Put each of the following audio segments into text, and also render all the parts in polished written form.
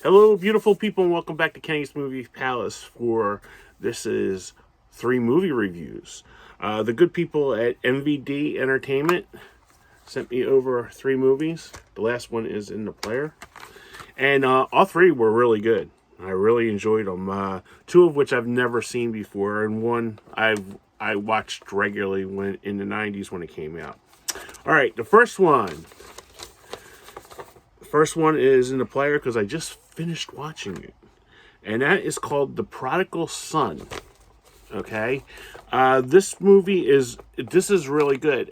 Hello, beautiful people, and welcome back to Kenny's Movie Palace. This is 3 movie reviews. The good people at MVD Entertainment sent me over 3 movies. The last one is in the player, and all 3 were really good. I really enjoyed them. 2 of which I've never seen before, and one I watched regularly when in the '90s when it came out. All right, the first one. The first one is in the player because I just finished watching it, and that is called The Prodigal Son. Okay, this is really good.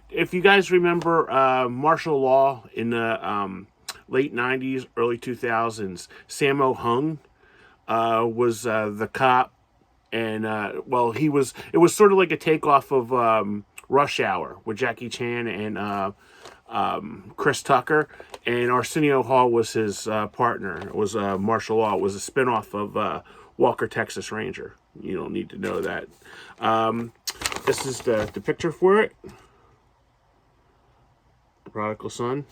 If you guys remember martial law in the late '90s, early 2000s, Sammo Hung was the cop, and he was. It was sort of like a takeoff of Rush Hour with Jackie Chan and Chris Tucker, and Arsenio Hall was his partner. It was martial law. It was a spinoff of Walker, Texas Ranger. You don't need to know that. Um, this is the picture for it, The Prodigal Son,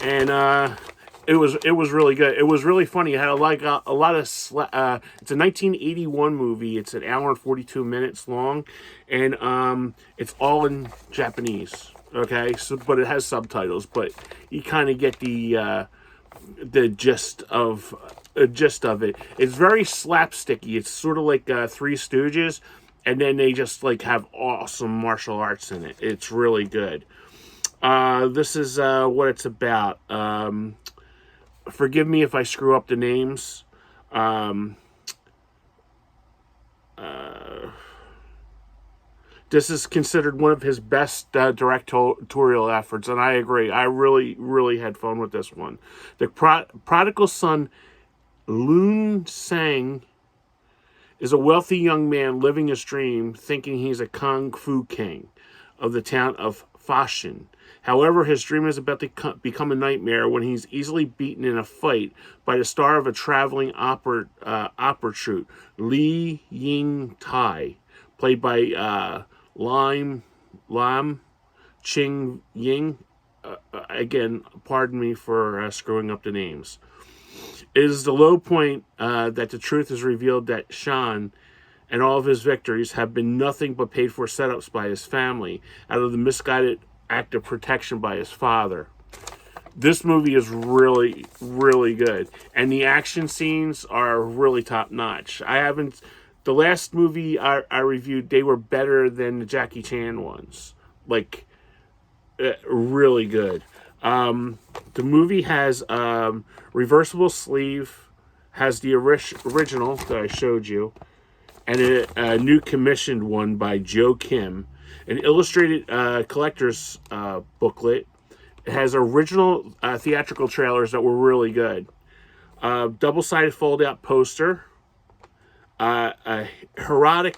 and it was really good. It was really funny. It had a lot of it's a 1981 movie. It's an hour and 42 minutes long, and it's all in Japanese. Okay, so but it has subtitles, but you kind of get the gist of it. It's very slapsticky. It's sort of like Three Stooges, and then they just like have awesome martial arts in it. It's really good. This is what it's about. Forgive me if I screw up the names. Um, this is considered one of his best directorial efforts, and I agree. I really, really had fun with this one. The Prodigal Son, Loon Sang, is a wealthy young man living his dream, thinking he's a kung fu king of the town of Fashion. However, his dream is about to become a nightmare when he's easily beaten in a fight by the star of a traveling opera troupe, Li Ying Tai, played by Lam Ching Ying. Again, pardon me for screwing up the names. It is the low point that the truth is revealed that Shan and all of his victories have been nothing but paid for setups by his family out of the misguided act of protection by his father. This movie is really, really good, and the action scenes are really top notch. I haven't. The last movie I reviewed, they were better than the Jackie Chan ones. Like, really good. The movie has reversible sleeve, has the original that I showed you, and a new commissioned one by Joe Kim, an illustrated collector's booklet. It has original theatrical trailers that were really good. Double-sided fold-out poster. A heroic,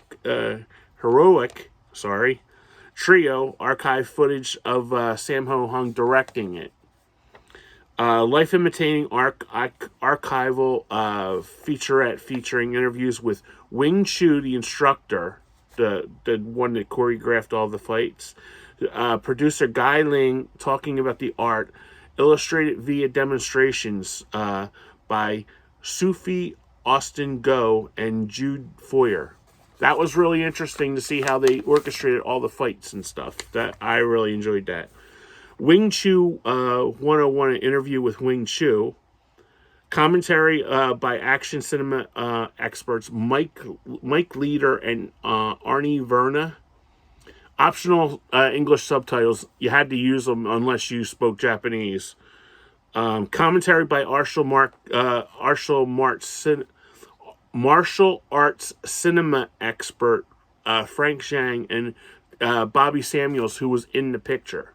trio archive footage of Sammo Hung directing it. Life imitating archival featurette featuring interviews with Wing Chu, the instructor, the one that choreographed all the fights. Producer Guy Ling talking about the art, illustrated via demonstrations by Sufi Austin Go and Jude Foyer. That was really interesting to see how they orchestrated all the fights and stuff. That I really enjoyed that. Wing Chu 101, an interview with Wing Chu. Commentary by action cinema experts Mike Leader and Arnie Verna. Optional English subtitles. You had to use them unless you spoke Japanese. Commentary by martial arts cinema expert Frank Zhang and Bobby Samuels, who was in the picture.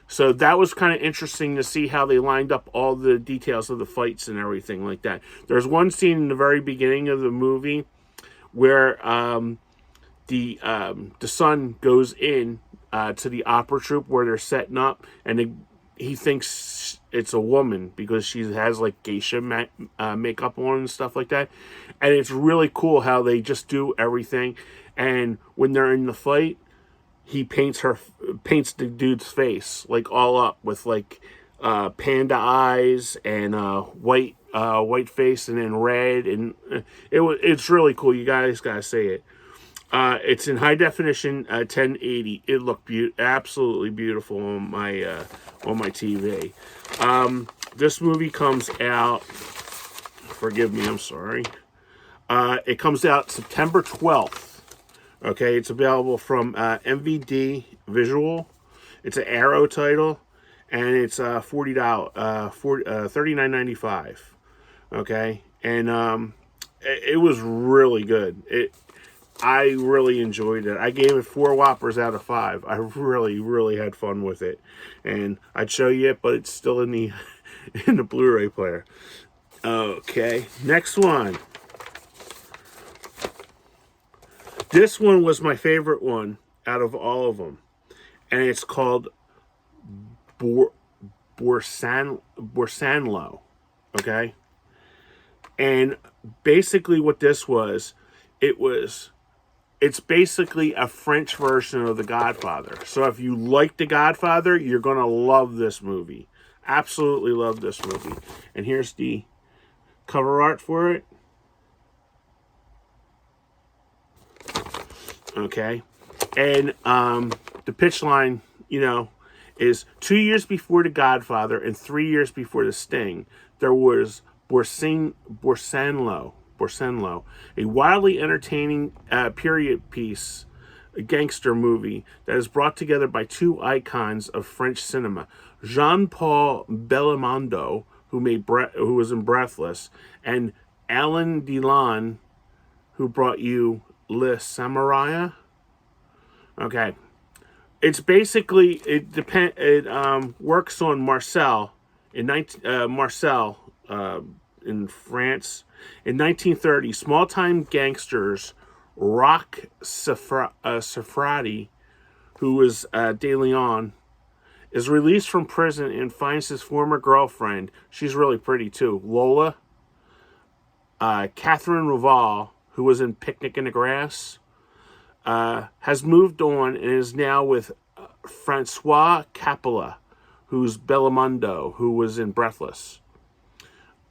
So that was kind of interesting to see how they lined up all the details of the fights and everything like that. There's one scene in the very beginning of the movie where the son goes in to the opera troupe where they're setting up, and he thinks it's a woman because she has like geisha makeup on and stuff like that. And it's really cool how they just do everything. And when they're in the fight, he paints the dude's face like all up with like panda eyes and white face and then red, and it's really cool. You guys gotta see it. It's in high definition, 1080. It looked absolutely beautiful on my TV. This movie comes out. Forgive me, I'm sorry. It comes out September 12th. Okay, it's available from MVD Visual. It's an Arrow title, and it's $40, $39.95. Okay, and it was really good. I really enjoyed it. I gave it 4 Whoppers out of 5. I really, really had fun with it, and I'd show you it, but it's still in the in the Blu-ray player. Okay, next one. This one was my favorite one out of all of them, and it's called Borsalino. Okay, and basically what this was, it's basically a French version of The Godfather. So if you like The Godfather, you're going to love this movie. Absolutely love this movie. And here's the cover art for it. Okay. And the pitch line, is 2 years before The Godfather and 3 years before The Sting, there was Borsalino, a wildly entertaining period piece, a gangster movie that is brought together by 2 icons of French cinema, Jean-Paul Belmondo, who was in Breathless, and Alain Delon, who brought you Le Samurai. Okay, it's basically it works on Marseille in in France. In 1930, small-time gangsters Roch Safrati, who was De Leon, is released from prison and finds his former girlfriend. She's really pretty too. Lola. Catherine Rouval, who was in Picnic in the Grass, has moved on and is now with Francois Coppola, who's Belmondo, who was in Breathless.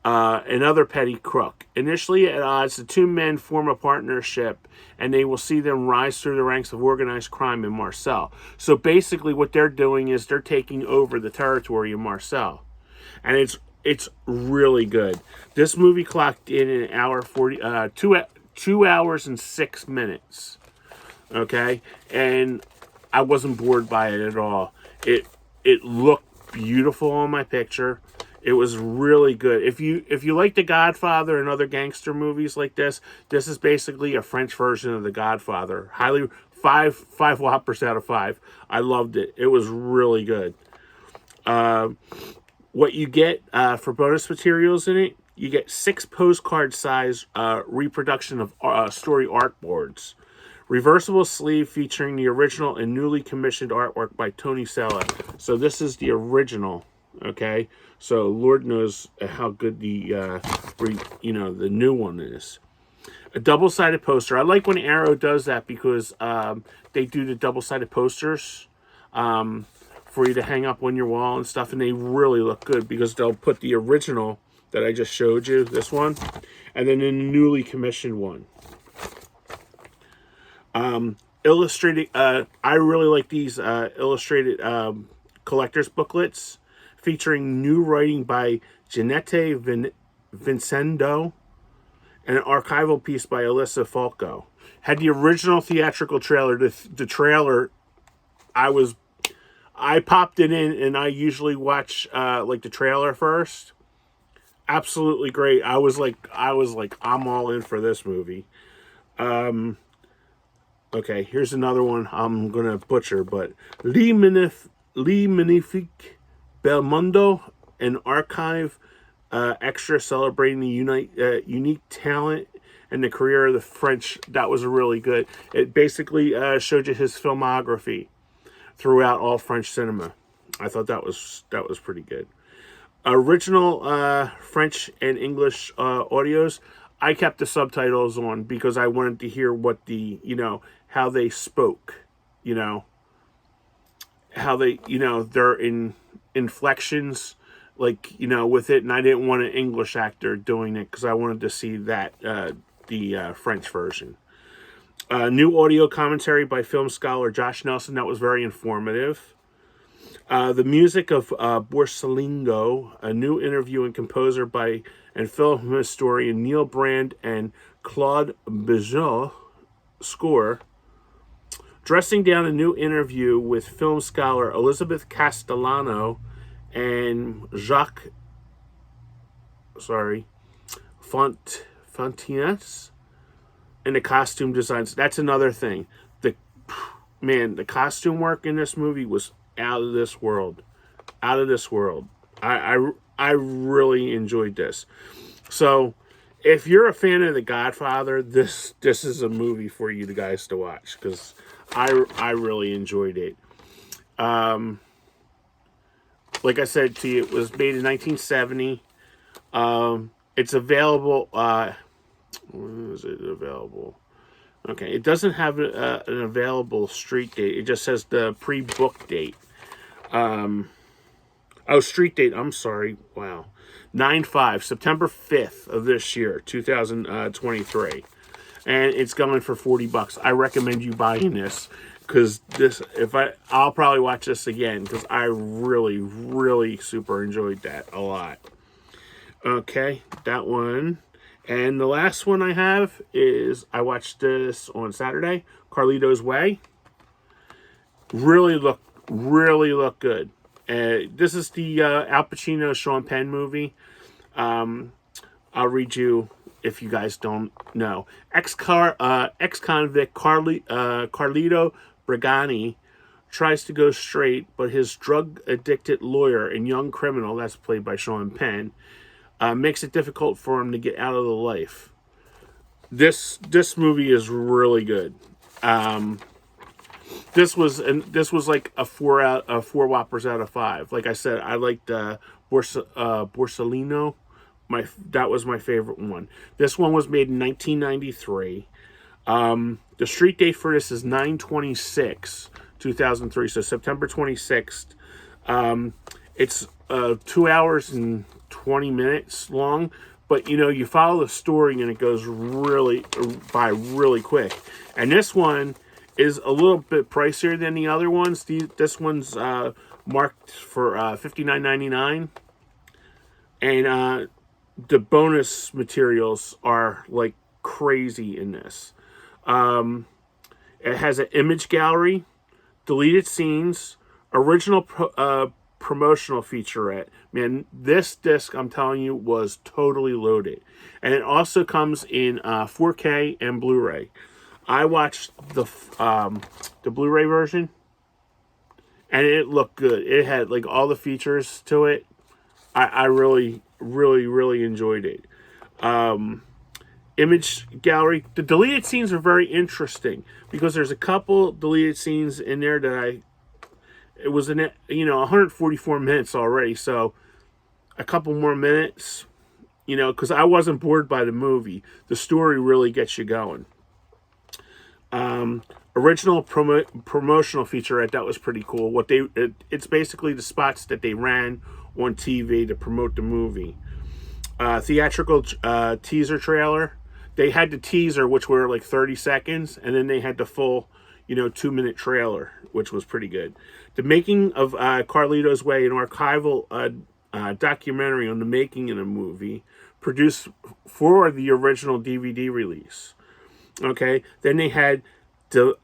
Another petty crook. Initially at odds, the 2 men form a partnership, and they will see them rise through the ranks of organized crime in Marseille. So basically what they're doing is they're taking over the territory in Marseille. And it's really good. This movie clocked in an hour 40, 2 hours and 6 minutes. Okay? And I wasn't bored by it at all. It looked beautiful on my picture. It was really good. If you like The Godfather and other gangster movies like this is basically a French version of The Godfather. Highly 5 Whoppers out of 5. I loved it. It was really good. What you get for bonus materials in it, you get 6 postcard size reproduction of story artboards. Reversible sleeve featuring the original and newly commissioned artwork by Tony Sella. So this is the original. Okay, so Lord knows how good the new one is. A double-sided poster. I like when Arrow does that because they do the double-sided posters for you to hang up on your wall and stuff, and they really look good because they'll put the original that I just showed you, this one, and then the newly commissioned one. Illustrated. I really like these illustrated collector's booklets, featuring new writing by Jeanette Vincendo and an archival piece by Alyssa Falco. Had the original theatrical trailer. The trailer, I popped it in, and I usually watch the trailer first. Absolutely great. I was like, I'm all in for this movie. Okay, here's another one I'm gonna butcher, but Le Magnifique Belmondo, an archive extra celebrating the unique talent and the career of the French. That was really good. It basically showed you his filmography throughout all French cinema. I thought that was pretty good. Original French and English audios. I kept the subtitles on because I wanted to hear what how they spoke. How they they're in inflections, like, with it, and I didn't want an English actor doing it because I wanted to see that the French version. New audio commentary by film scholar Josh Nelson that was very informative. The music of Borsalino, a new interview and composer by and film historian Neil Brand and Claude Bijot score. Dressing down, a new interview with film scholar Elizabeth Castellano and Jacques, Fontines, and the costume designs. That's another thing. The costume work in this movie was out of this world. Out of this world. I really enjoyed this. So, if you're a fan of The Godfather, this is a movie for you guys to watch, because I really enjoyed it. Like I said to you, it was made in 1970. It's available. When is it available? Okay, it doesn't have an available street date. It just says the pre-book date. Street date. I'm sorry. Wow. 9/5, September 5th of this year, 2023. And it's going for $40. I recommend you buying this, because I'll probably watch this again, because I really, really super enjoyed that a lot. Okay, that one. And the last one I have is, I watched this on Saturday, Carlito's Way. Really look good. This is the Al Pacino, Sean Penn movie. I'll read you if you guys don't know. Ex-convict Carlito Brigani tries to go straight, but his drug-addicted lawyer and young criminal, that's played by Sean Penn, makes it difficult for him to get out of the life. This movie is really good. This was like a 4 whoppers out of 5. Like I said, I liked Borsalino. That was my favorite one. This one was made in 1993. The street date for this is 9/26/2003, so September 26th. It's 2 hours and 20 minutes long, but you follow the story and it goes really quick. And this one is a little bit pricier than the other ones. This one's marked for $59.99, and the bonus materials are like crazy in this. It has an image gallery, deleted scenes, original promotional featurette. Man, this disc, I'm telling you, was totally loaded. And it also comes in 4K and Blu-ray. I watched the Blu-ray version, and it looked good. It had like all the features to it. I really, really, really enjoyed it. Image gallery. The deleted scenes are very interesting, because there's a couple deleted scenes in there that it was 144 minutes already, so a couple more minutes, because I wasn't bored by the movie. The story really gets you going. Original promotional featurette, that was pretty cool. It's basically the spots that they ran on TV to promote the movie. Theatrical teaser trailer. They had the teaser, which were like 30 seconds, and then they had the full 2-minute trailer, which was pretty good. The making of Carlito's Way, an archival documentary on the making of the movie, produced for the original DVD release. Okay, then they had De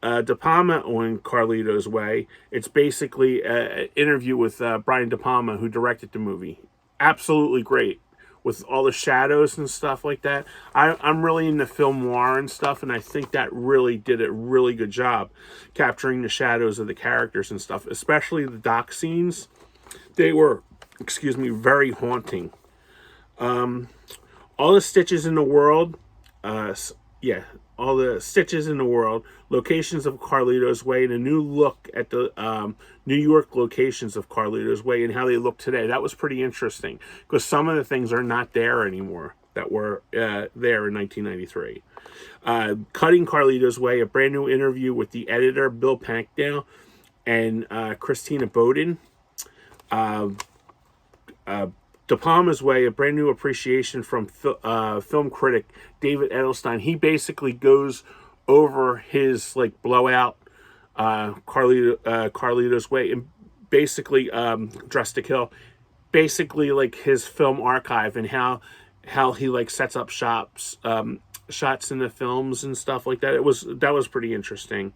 Palma on Carlito's Way. It's basically an interview with Brian De Palma, who directed the movie. Absolutely great, with all the shadows and stuff like that. I'm really into film noir and stuff, and I think that really did a really good job capturing the shadows of the characters and stuff, especially the dock scenes. They were, very haunting. All the stitches in the world, all the stitches in the world, locations of Carlito's Way, and a new look at the New York locations of Carlito's Way and how they look today. That was pretty interesting, because some of the things are not there anymore that were there in 1993. Cutting Carlito's Way, a brand new interview with the editor, Bill Pankdale, and Christina Bowden. De Palma's Way, a brand new appreciation from film critic David Edelstein. He basically goes over his like blowout Carlito's Way, and basically Dress to Kill, basically like his film archive and how he like sets up shots in the films and stuff like that. That was pretty interesting.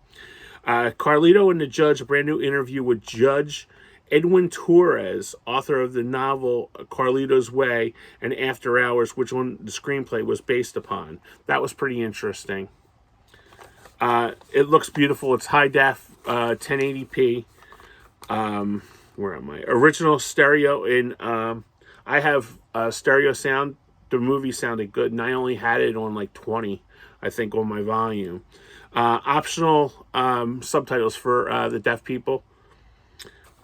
Carlito and the Judge, a brand new interview with Judge Edwin Torres, author of the novel Carlito's Way and After Hours, which one the screenplay was based upon. That was pretty interesting. It looks beautiful. It's high def, 1080p. Where am I? Original stereo in. I have stereo sound. The movie sounded good, and I only had it on like 20, I think, on my volume. Optional subtitles for the deaf people.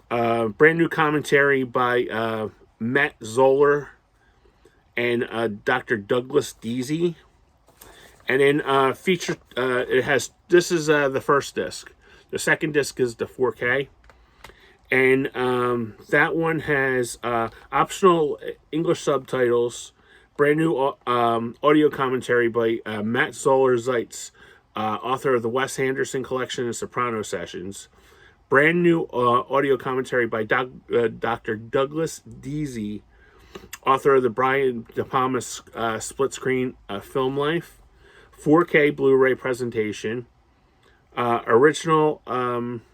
Brand new commentary by Matt Zoller and Dr. Douglas Deasy. And then feature, it has, this is the first disc. The second disc is the 4K. And that one has optional English subtitles, brand new audio commentary by Matt Zoller Zeitz, author of the Wes Anderson Collection and Soprano Sessions. Brand new audio commentary by Dr. Douglas Deasy, author of the Brian De Palma split screen film life. 4K Blu-ray presentation. Original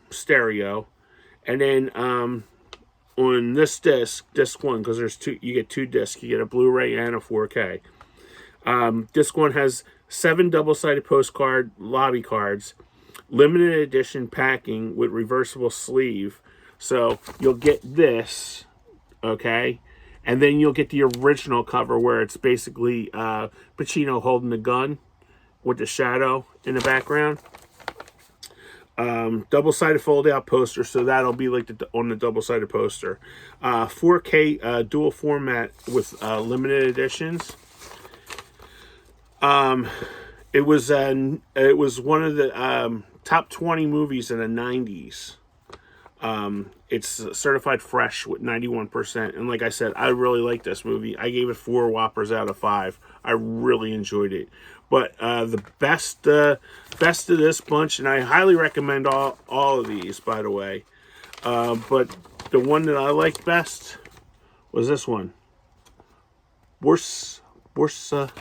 stereo. And then on this disc 1, because there's two, you get two discs. You get a Blu-ray and a 4K. Disc 1 has 7 double-sided postcard lobby cards, limited edition packing with reversible sleeve. So you'll get this, okay? And then you'll get the original cover where it's basically Pacino holding the gun with the shadow in the background. Double-sided fold-out poster, so that'll be like on the double-sided poster. 4K dual format with limited editions. It was one of the top 20 movies in the 90s. It's certified fresh with 91%. And like I said, I really like this movie. I gave it 4 Whoppers out of 5. I really enjoyed it. But the best of this bunch, and I highly recommend all of these, by the way. But the one that I liked best was this one. Borsalino.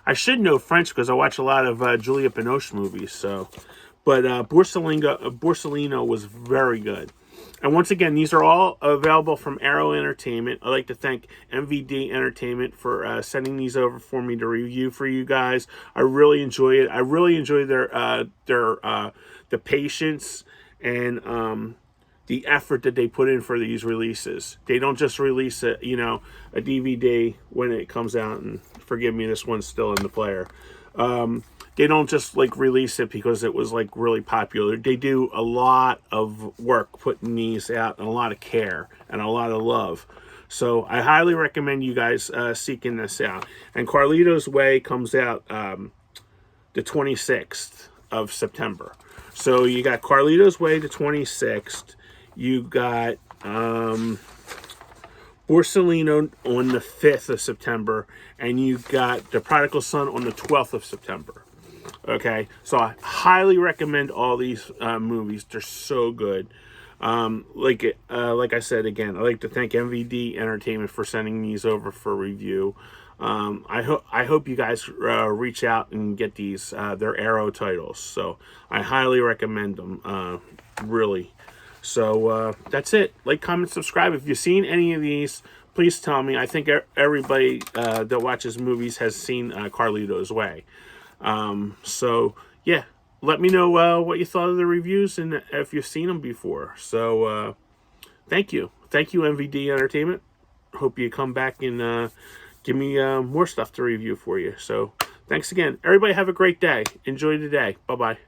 I should know French because I watch a lot of Julia Binoche movies. So, but Borsalino was very good. And once again, these are all available from Arrow Entertainment. I'd like to thank MVD Entertainment for sending these over for me to review for you guys. I really enjoy it. I really enjoy their the patience and the effort that they put in for these releases. They don't just release a DVD when it comes out. And forgive me, this one's still in the player. They don't just like release it because it was like really popular. They do a lot of work putting these out and a lot of care and a lot of love. So I highly recommend you guys seeking this out. And Carlito's Way comes out the 26th of September. So you got Carlito's Way the 26th. You got Borsalino on the 5th of September. And you got The Prodigal Son on the 12th of September. Okay, so I highly recommend all these movies. They're so good. Like I said again, I'd like to thank MVD Entertainment for sending these over for review. I hope you guys reach out and get these. They're Arrow titles, so I highly recommend them. Really. So that's it. Like, comment, subscribe. If you've seen any of these, please tell me. I think everybody that watches movies has seen Carlito's Way. So yeah, let me know what you thought of the reviews and if you've seen them before. So thank you MVD Entertainment. Hope you come back and give me more stuff to review for you. So thanks again, everybody. Have a great day. Enjoy the day. Bye bye.